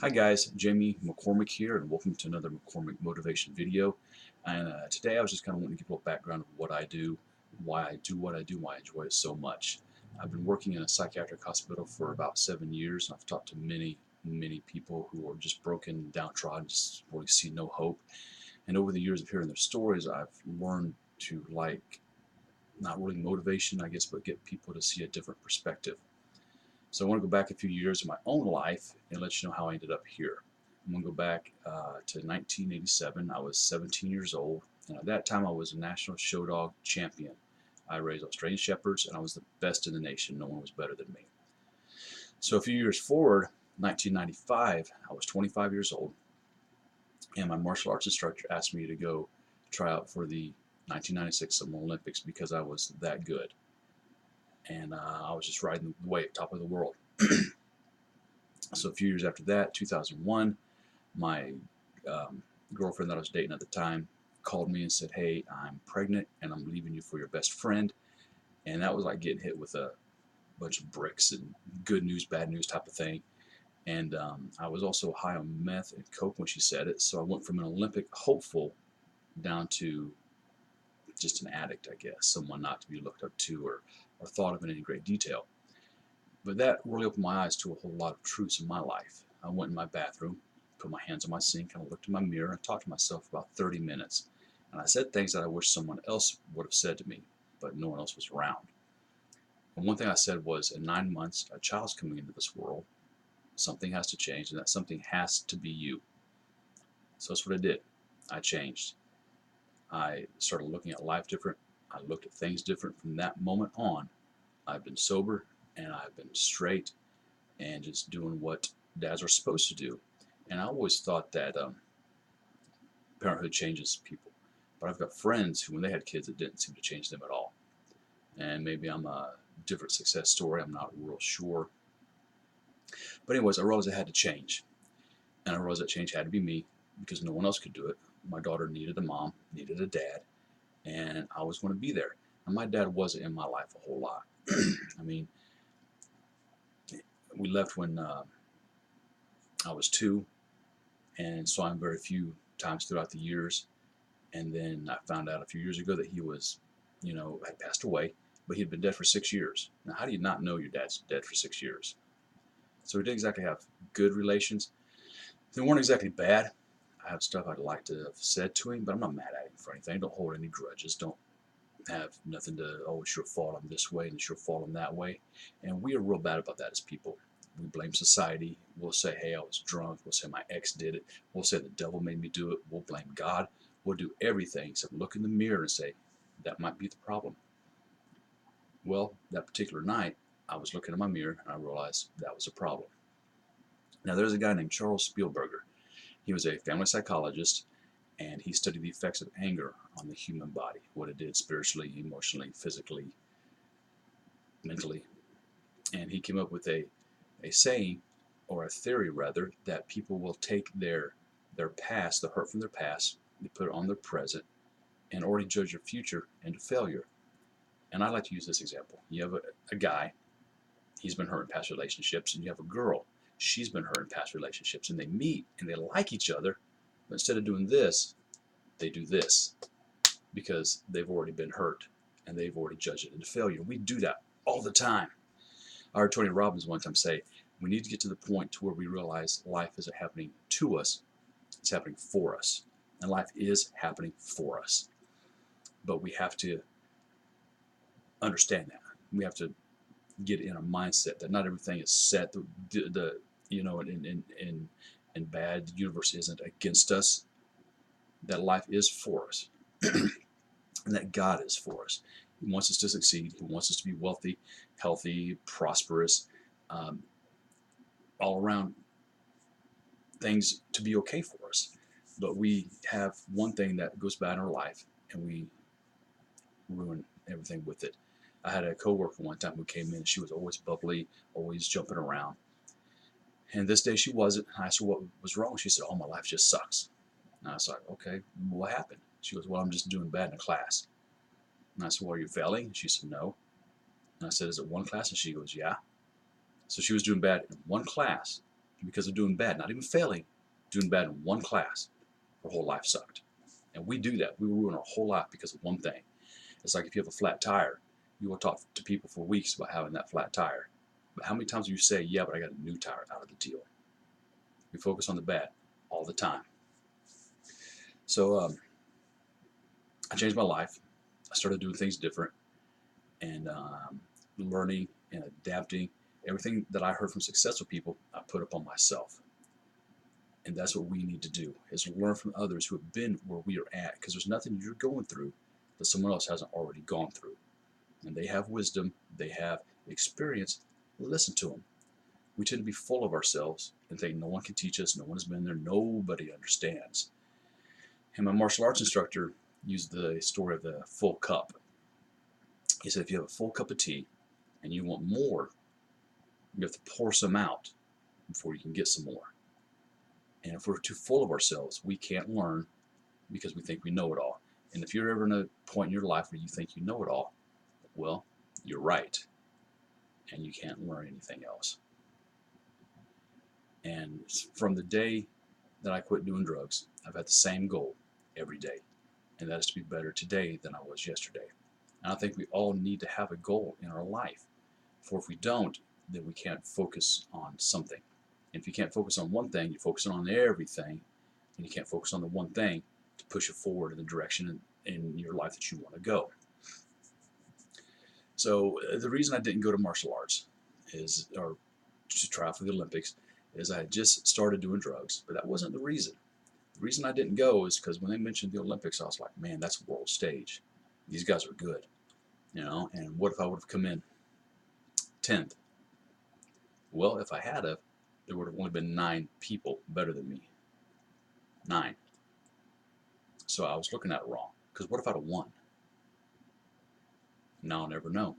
Hi guys, Jamie McCormick here, and welcome to another McCormick Motivation video. And today I was just kind of wanting to give a little background of what I do, why I do what I do, why I enjoy it so much. I've been working in a psychiatric hospital for about 7 years, and I've talked to many people who are just broken, downtrodden, just really see no hope. And over the years of hearing their stories, I've learned to like, not really motivation, I guess, but get people to see a different perspective. So I want to go back a few years in my own life and let you know how I ended up here. I'm going to go back to 1987. I was 17 years old, and at that time I was a national show dog champion. I raised Australian Shepherds, and I was the best in the nation. No one was better than me. So a few years forward, 1995, I was 25 years old, and my martial arts instructor asked me to go try out for the 1996 Summer Olympics because I was that good. And I was just riding the wave, top of the world. So a few years after that, 2001, my girlfriend that I was dating at the time called me and said, "Hey, I'm pregnant and I'm leaving you for your best friend." And that was like getting hit with a bunch of bricks and good news, bad news type of thing. And I was also high on meth and coke when she said it. So I went from an Olympic hopeful down to just an addict, I guess, someone not to be looked up to or thought of in any great detail. But that really opened my eyes to a whole lot of truths in my life. I went in my bathroom, put my hands on my sink, and I looked in my mirror and talked to myself for about 30 minutes. And I said things that I wish someone else would have said to me, but no one else was around. And one thing I said was, in 9 months, a child's coming into this world. Something has to change, and that something has to be you. So that's what I did. I changed. I started looking at life different. I looked at things different from that moment on. I've been sober and I've been straight and just doing what dads are supposed to do. And I always thought that parenthood changes people. But I've got friends who, when they had kids, it didn't seem to change them at all. And maybe I'm a different success story. I'm not real sure. But anyways, I realized I had to change. And I realized that change had to be me because no one else could do it. My daughter needed a mom, needed a dad, and I was going to be there. And my dad wasn't in my life a whole lot. I mean, we left when I was 2, and saw him very few times throughout the years. And then I found out a few years ago that he was, had passed away, but he had been dead for 6 years. Now, how do you not know your dad's dead for 6 years? So we didn't exactly have good relations. They weren't exactly bad. I have stuff I'd like to have said to him, but I'm not mad at him for anything. Don't hold any grudges. Don't have nothing to, oh, it's your fault I'm this way and it's your fault I'm that way. And we are real bad about that as people. We blame society. We'll say, hey, I was drunk. We'll say my ex did it. We'll say the devil made me do it. We'll blame God. We'll do everything except look in the mirror and say, that might be the problem. Well, that particular night, I was looking in my mirror and I realized that was a problem. Now, there's a guy named Charles Spielberger. He was a family psychologist and he studied the effects of anger on the human body, what it did spiritually, emotionally, physically, mentally. And he came up with a saying, or a theory rather, that people will take their past, the hurt from their past, they put it on their present, and already judge their future into failure. And I like to use this example. You have a guy, he's been hurt in past relationships, and you have a girl, she's been hurt in past relationships, and they meet and they like each other, but instead of doing this, they do this because they've already been hurt and they've already judged it into failure. We do that all the time. I heard Tony Robbins one time say, we need to get to the point to where we realize life isn't happening to us, it's happening for us. And life is happening for us. But we have to understand that. We have to get in a mindset that not everything is set. In bad, the universe isn't against us. That life is for us. And that God is for us. He wants us to succeed. He wants us to be wealthy, healthy, prosperous, um, all around things to be okay for us. But we have one thing that goes bad in our life, and we ruin everything with it. I had a coworker one time who came in, and she was always bubbly, always jumping around. And this day she wasn't. I asked her what was wrong. She said, "Oh, my life just sucks." And I was like, "Okay, what happened?" She goes, "Well, I'm just doing bad in class." And I said, "Well, are you failing?" And she said, "No." And I said, "Is it one class?" And she goes, "Yeah." So she was doing bad in one class, because of doing bad, not even failing, doing bad in one class. Our whole life sucked. And we do that. We ruin our whole life because of one thing. It's like if you have a flat tire, you will talk to people for weeks about having that flat tire. But how many times do you say, yeah, but I got a new tire out of the deal? We focus on the bad all the time. So I changed my life. I started doing things different and learning and adapting. Everything that I heard from successful people, I put up on myself. And that's what we need to do, is learn from others who have been where we are at, because there's nothing you're going through that someone else hasn't already gone through. And they have wisdom, they have experience. Listen to them. We tend to be full of ourselves and think no one can teach us, no one has been there, nobody understands. And my martial arts instructor used the story of the full cup. He said if you have a full cup of tea and you want more, you have to pour some out before you can get some more. And if we're too full of ourselves, we can't learn because we think we know it all. And if you're ever in a point in your life where you think you know it all, well, you're right. And you can't learn anything else. And from the day that I quit doing drugs, I've had the same goal every day. And that is to be better today than I was yesterday. And I think we all need to have a goal in our life. For if we don't, then we can't focus on something. And if you can't focus on one thing, you're focusing on everything, and you can't focus on the one thing to push you forward in the direction in your life that you want to go. So the reason I didn't go to martial arts or to try for the Olympics, is I had just started doing drugs, but that wasn't the reason. The reason I didn't go is because when they mentioned the Olympics, I was like, man, that's a world stage. These guys are good, and what if I would have come in 10th? Well, if I had have, there would have only been 9 people better than me. 9. So I was looking at it wrong. Because what if I'd have won? Now I'll never know.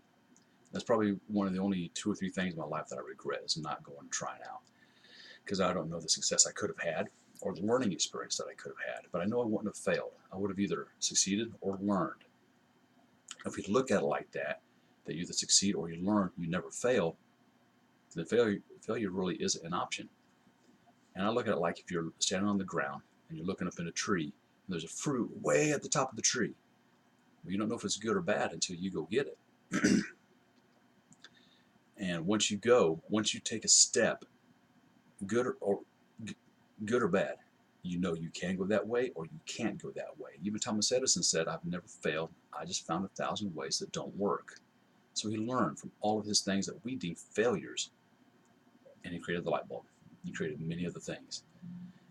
That's probably one of the only 2 or 3 things in my life that I regret, is not going to try now. Because I don't know the success I could have had or the learning experience that I could have had. But I know I wouldn't have failed. I would have either succeeded or learned. If you look at it like that you either succeed or you learn, you never fail, then failure really isn't an option. And I look at it like if you're standing on the ground and you're looking up in a tree, and there's a fruit way at the top of the tree. Well, you don't know if it's good or bad until you go get it. And once you take a step, good or bad, you know you can go that way or you can't go that way. Even Thomas Edison said, I've never failed. I just found 1,000 ways that don't work. So he learned from all of his things that we deem failures, and he created the light bulb. He created many other things.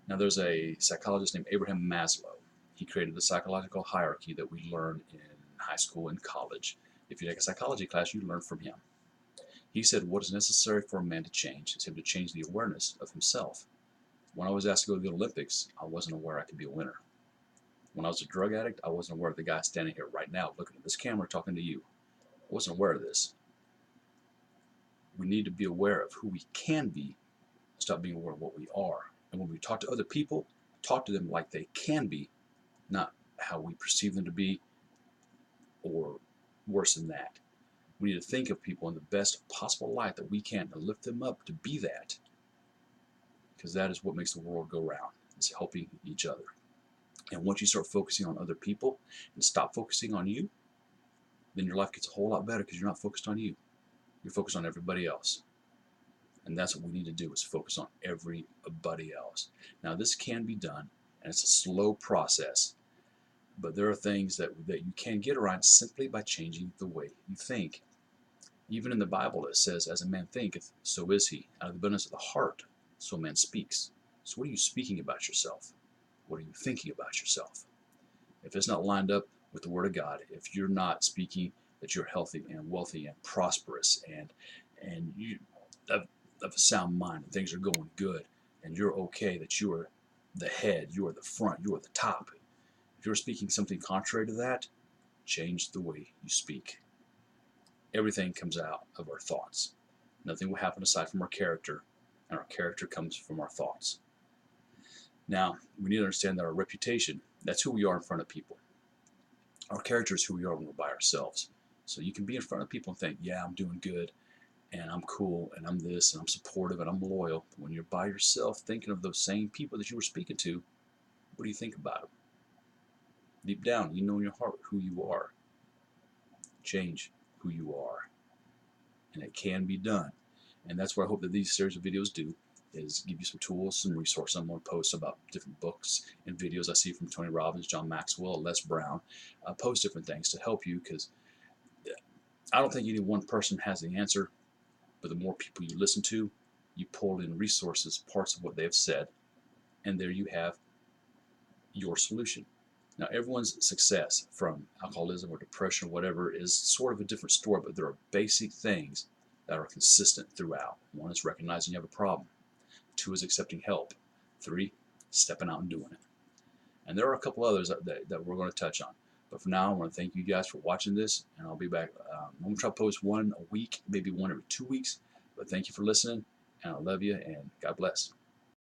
Now there's a psychologist named Abraham Maslow. He created the psychological hierarchy that we learn in high school and college. If you take a psychology class, you learn from him. He said what is necessary for a man to change is him to change the awareness of himself. When I was asked to go to the Olympics, I wasn't aware I could be a winner. When I was a drug addict, I wasn't aware of the guy standing here right now looking at this camera talking to you. I wasn't aware of this. We need to be aware of who we can be, stop being aware of what we are. And when we talk to other people, talk to them like they can be, not how we perceive them to be, or worse than that. We need to think of people in the best possible light that we can and lift them up to be that. Because that is what makes the world go round, is helping each other. And once you start focusing on other people and stop focusing on you, then your life gets a whole lot better because you're not focused on you. You're focused on everybody else. And that's what we need to do, is focus on everybody else. Now this can be done, and it's a slow process, but there are things that you can get around simply by changing the way you think. Even in the Bible it says, as a man thinketh, so is he. Out of the abundance of the heart, so a man speaks. So what are you speaking about yourself? What are you thinking about yourself? If it's not lined up with the Word of God, if you're not speaking that you're healthy and wealthy and prosperous and you have a sound mind and things are going good and you're okay, that you are the head, you are the front, you are the top. If you're speaking something contrary to that, change the way you speak. Everything comes out of our thoughts. Nothing will happen aside from our character, and our character comes from our thoughts. Now, we need to understand that our reputation, that's who we are in front of people. Our character is who we are when we're by ourselves. So you can be in front of people and think, yeah, I'm doing good, and I'm cool and I'm this and I'm supportive and I'm loyal. But when you're by yourself thinking of those same people that you were speaking to, what do you think about them? Deep down, you know in your heart who you are. Change who you are. And it can be done. And that's what I hope that these series of videos do, is give you some tools, some resources. I'm going to post about different books and videos I see from Tony Robbins, John Maxwell, Les Brown. Post different things to help you, because I don't think any one person has the answer, but the more people you listen to, you pull in resources, parts of what they have said, and there you have your solution. Now, everyone's success from alcoholism or depression or whatever is sort of a different story, but there are basic things that are consistent throughout. One is recognizing you have a problem. Two is accepting help. Three, stepping out and doing it. And there are a couple others that we're going to touch on. But for now, I want to thank you guys for watching this, and I'll be back. I'm going to try to post one a week, maybe one every 2 weeks. But thank you for listening, and I love you, and God bless.